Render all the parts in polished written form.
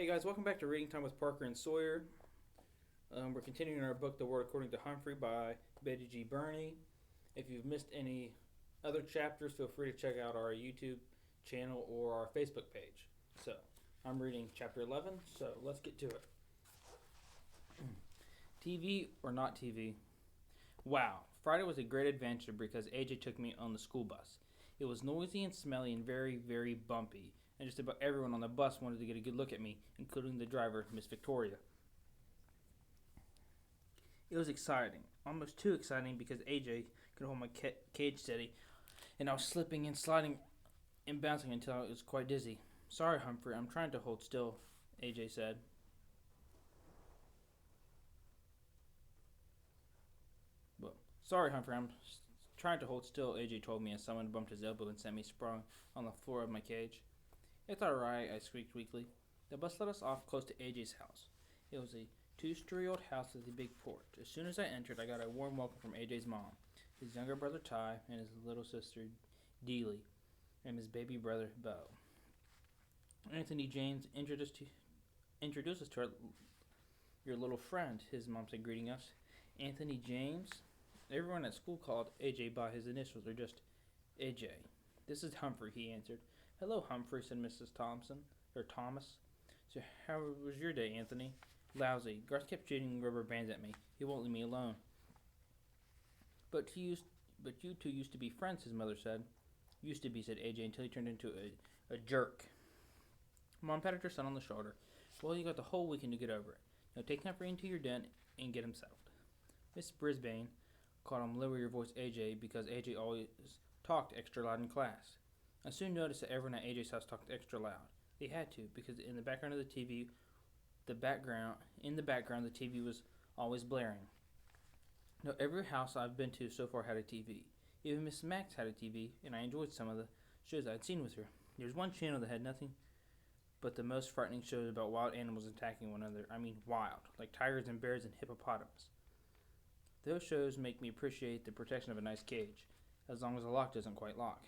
Hey guys, welcome back to Reading Time with Parker and Sawyer. We're continuing our book, The World According to Humphrey by Betty G. Burney. If you've missed any other chapters, feel free to check out our YouTube channel or our Facebook page. So, I'm reading chapter 11, so let's get to it. TV or not TV? Wow, Friday was a great adventure because AJ took me on the school bus. It was noisy and smelly and very, very bumpy, and just about everyone on the bus wanted to get a good look at me, including the driver, Miss Victoria. It was exciting, almost too exciting because AJ could hold my cage steady, and I was slipping and sliding and bouncing until I was quite dizzy. Sorry, Humphrey, I'm trying to hold still, AJ said. Well, sorry, Humphrey, I'm trying to hold still, AJ told me as someone bumped his elbow and sent me sprawling on the floor of my cage. It's alright, I squeaked weakly. The bus let us off close to AJ's house. It was a two-story old house with a big porch. As soon as I entered, I got a warm welcome from AJ's mom, his younger brother Ty, and his little sister Deely, and his baby brother Bo. Anthony James introduced us to your little friend, his mom said, greeting us. Anthony James? Everyone at school called AJ by his initials, or just AJ. This is Humphrey, he answered. Hello, Humphrey, said Mrs. Thomas. So how was your day, Anthony? Lousy. Garth kept shooting rubber bands at me. He won't leave me alone. But you two used to be friends, his mother said. Used to be, said AJ, until he turned into a jerk. Mom patted her son on the shoulder. Well, you got the whole weekend to get over it. Now take Humphrey into your den and get him settled. Miss Brisbane called him lower your voice, AJ, because AJ always talked extra loud in class. I soon noticed that everyone at AJ's house talked extra loud. They had to, because in the background of the TV, the TV was always blaring. Now, every house I've been to so far had a TV. Even Miss Max had a TV, and I enjoyed some of the shows I'd seen with her. There was one channel that had nothing but the most frightening shows about wild animals attacking one another. I mean wild, like tigers and bears and hippopotamus. Those shows make me appreciate the protection of a nice cage, as long as the lock doesn't quite lock.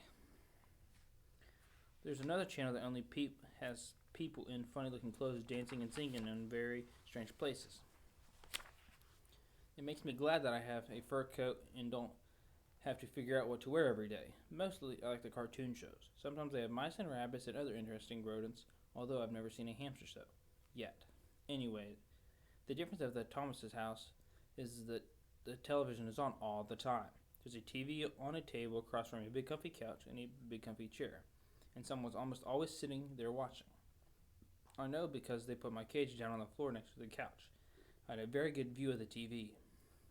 There's another channel that only has people in funny-looking clothes dancing and singing in very strange places. It makes me glad that I have a fur coat and don't have to figure out what to wear every day. Mostly, I like the cartoon shows. Sometimes they have mice and rabbits and other interesting rodents, although I've never seen a hamster show. Yet. Anyway, the difference of the Thomas's house is that the television is on all the time. There's a TV on a table across from a big comfy couch and a big comfy chair, and someone's almost always sitting there watching. I know because they put my cage down on the floor next to the couch. I had a very good view of the TV.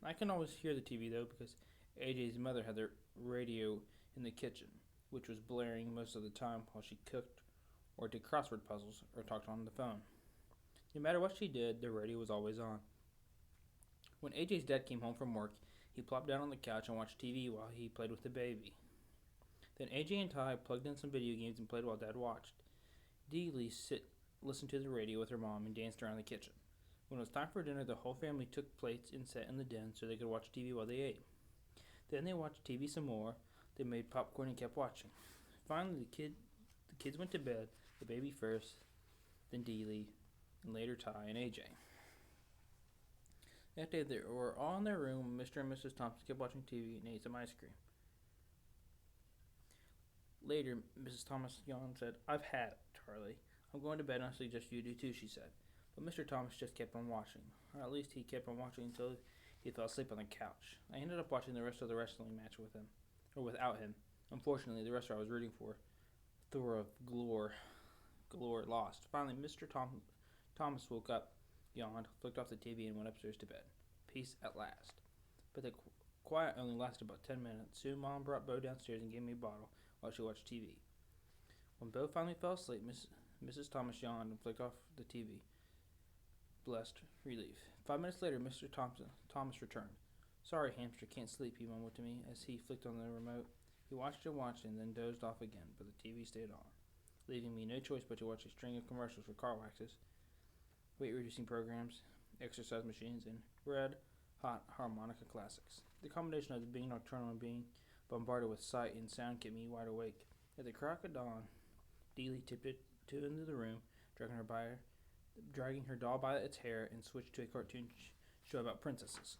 I can always hear the TV though because AJ's mother had the radio in the kitchen, which was blaring most of the time while she cooked or did crossword puzzles or talked on the phone. No matter what she did, the radio was always on. When AJ's dad came home from work, he plopped down on the couch and watched TV while he played with the baby. Then AJ and Ty plugged in some video games and played while Dad watched. Deely listened to the radio with her mom and danced around the kitchen. When it was time for dinner, the whole family took plates and sat in the den so they could watch TV while they ate. Then they watched TV some more. They made popcorn and kept watching. Finally, the kids went to bed, the baby first, then Deely, and later Ty and AJ. That day, they were all in their room. Mr. and Mrs. Thompson kept watching TV and ate some ice cream. Later, Mrs. Thomas yawned and said, I've had it, Charlie. I'm going to bed and I suggest you do too, she said. But Mr. Thomas just kept on watching. Or at least he kept on watching until he fell asleep on the couch. I ended up watching the rest of the wrestling match with him. Or without him. Unfortunately, the wrestler I was rooting for, Thor of Glore, lost. Finally, Mr. Thomas woke up, yawned, flicked off the TV, and went upstairs to bed. Peace at last. But the quiet only lasted about 10 minutes. Soon Mom brought Bo downstairs and gave me a bottle while she watched TV. When Bo finally fell asleep, Mrs. Thomas yawned and flicked off the TV. Blessed relief. 5 minutes later, Mr. Thomas returned. Sorry, hamster, can't sleep, he mumbled to me as he flicked on the remote. He watched and watched and then dozed off again, but the TV stayed on, leaving me no choice but to watch a string of commercials for car waxes, weight-reducing programs, exercise machines, and red hot harmonica classics. The combination of being nocturnal and being bombarded with sight and sound kept me wide awake. At the crack of dawn, Deely tiptoed into the room, dragging her dragging her doll by its hair, and switched to a cartoon show about princesses.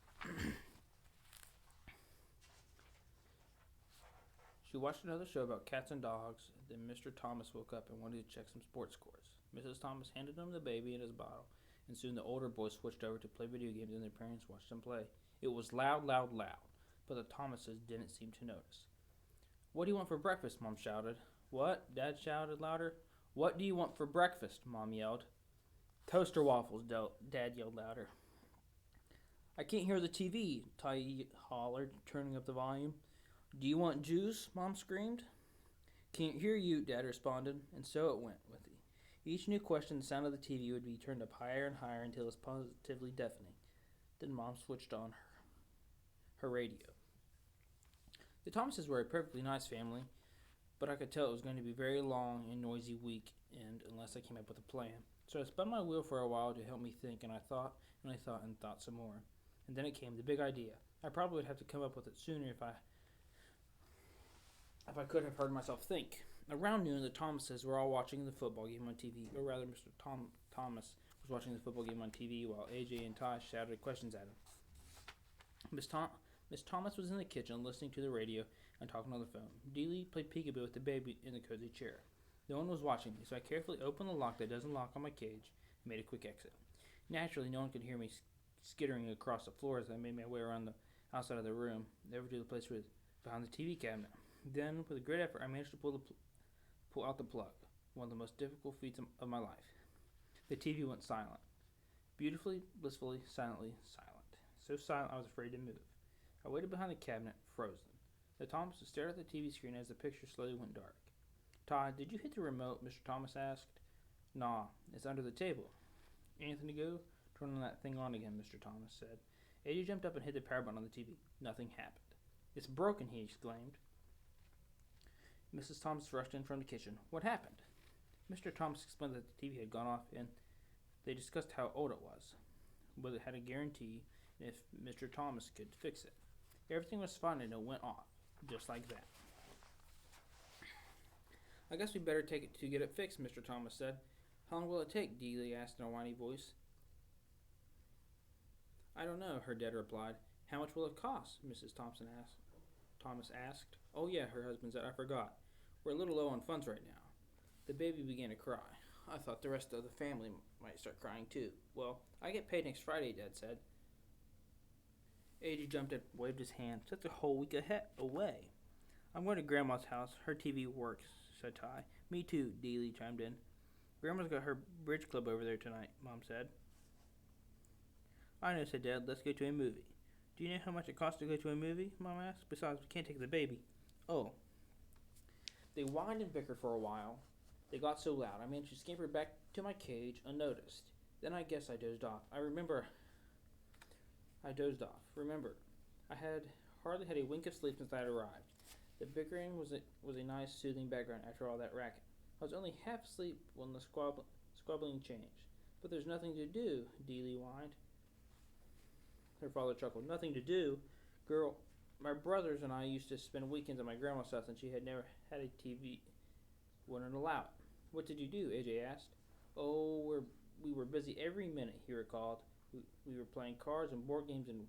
She watched another show about cats and dogs. Then Mr. Thomas woke up and wanted to check some sports scores. Mrs. Thomas handed him the baby and his bottle, and soon the older boys switched over to play video games and their parents watched them play. It was loud, loud, loud, but the Thomases didn't seem to notice. "What do you want for breakfast?" Mom shouted. "What?" Dad shouted louder. "What do you want for breakfast?" Mom yelled. "Toaster waffles," Dad yelled louder. "I can't hear the TV," Ty hollered, turning up the volume. "Do you want juice?" Mom screamed. "Can't hear you," Dad responded, and so it went. With each new question, the sound of the TV would be turned up higher and higher until it was positively deafening. Then Mom switched on her radio. The Thomases were a perfectly nice family, but I could tell it was going to be a very long and noisy weekend unless I came up with a plan. So I spun my wheel for a while to help me think, and I thought some more. And then it came, the big idea. I probably would have to come up with it sooner if I could have heard myself think. Around noon, the Thomases were all watching the football game on TV, or rather, Mr. Thomas was watching the football game on TV while AJ and Ty shouted questions at him. Miss Thomas was in the kitchen listening to the radio and talking on the phone. Dealey played peekaboo with the baby in the cozy chair. No one was watching me, so I carefully opened the lock that doesn't lock on my cage and made a quick exit. Naturally, no one could hear me skittering across the floor as I made my way around the outside of the room, over to the place behind the TV cabinet. Then, with a great effort, I managed to pull out the plug, one of the most difficult feats of my life. The TV went silent. Beautifully, blissfully, silently silent. So silent I was afraid to move. I waited behind the cabinet, frozen. The Thomases stared at the TV screen as the picture slowly went dark. "Todd, did you hit the remote?" Mr. Thomas asked. "Nah, it's under the table." "Anything to go? Turn on that thing on again," Mr. Thomas said. AJ jumped up and hit the power button on the TV. Nothing happened. "It's broken," he exclaimed. Mrs. Thomas rushed in from the kitchen. "What happened?" Mr. Thomas explained that the TV had gone off, and they discussed how old it was, whether it had a guarantee, and if Mr. Thomas could fix it. Everything was fine, and it went off, just like that. "I guess we better take it to get it fixed," Mr. Thomas said. "How long will it take?" Dealey asked in a whiny voice. "I don't know," her dad replied. "How much will it cost?" Mrs. Thomas asked. "Oh yeah," her husband said. "I forgot. We're a little low on funds right now." The baby began to cry. I thought the rest of the family might start crying too. "Well, I get paid next Friday," Dad said. AJ jumped and waved his hand. "That's a whole week away." "I'm going to Grandma's house. Her TV works," said Ty. "Me too," Dealey chimed in. "Grandma's got her bridge club over there tonight," Mom said. "I know," said Dad. "Let's go to a movie." "Do you know how much it costs to go to a movie?" Mom asked. "Besides, we can't take the baby." "Oh." They whined and bickered for a while. They got so loud I managed to scamper back to my cage unnoticed. Then I guess I dozed off. Remember, I had hardly had a wink of sleep since I had arrived. The bickering was a nice, soothing background after all that racket. I was only half asleep when the squabbling changed. "But there's nothing to do," Dealey whined. Her father chuckled. "Nothing to do? Girl, my brothers and I used to spend weekends at my grandma's house, and she had never had a TV. Wouldn't allow it." "What did you do?" AJ asked. "Oh, we were busy every minute," he recalled. We were playing cards and board games and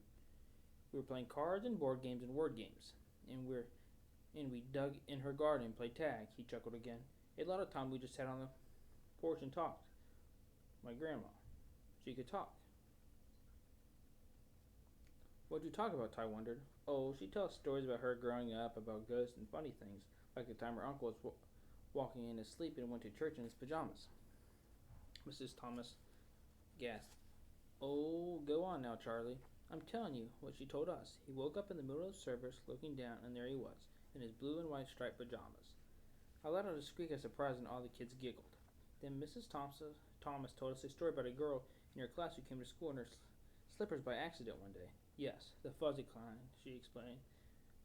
word games, and we dug in her garden and played tag." He chuckled again. "A lot of time we just sat on the porch and talked. My grandma, she could talk." "What'd you talk about?" Ty wondered. "Oh, she'd tell us stories about her growing up, about ghosts and funny things, like the time her uncle was walking in his sleep and went to church in his pajamas." Mrs. Thomas gasped. "Oh, go on now, Charlie. I'm telling you what she told us. He woke up in the middle of the service, looking down, and there he was, in his blue and white striped pajamas." I let out a squeak of surprise, and all the kids giggled. Then Mrs. Thomas told us a story about a girl in her class who came to school in her slippers by accident one day. "Yes, the fuzzy kind," she explained,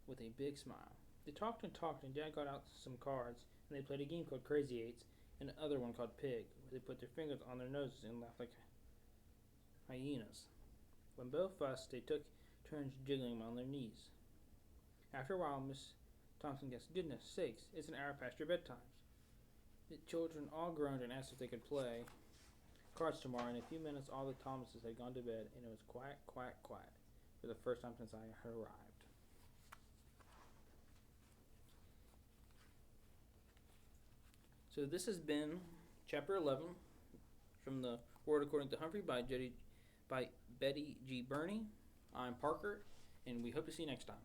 with a big smile. They talked, and Dad got out some cards, and they played a game called Crazy Eights, and another one called Pig, where they put their fingers on their noses and laughed like hyenas. When both fussed, they took turns jiggling on their knees. After a while, Miss Thompson guessed, "Goodness sakes, it's an hour past your bedtimes." The children all groaned and asked if they could play. cards tomorrow. In a few minutes, all the Thomases had gone to bed, and it was quiet, quiet, quiet for the first time since I had arrived. So this has been Chapter 11 from the World According to Humphrey by Betty G. Burney. I'm Parker, and we hope to see you next time.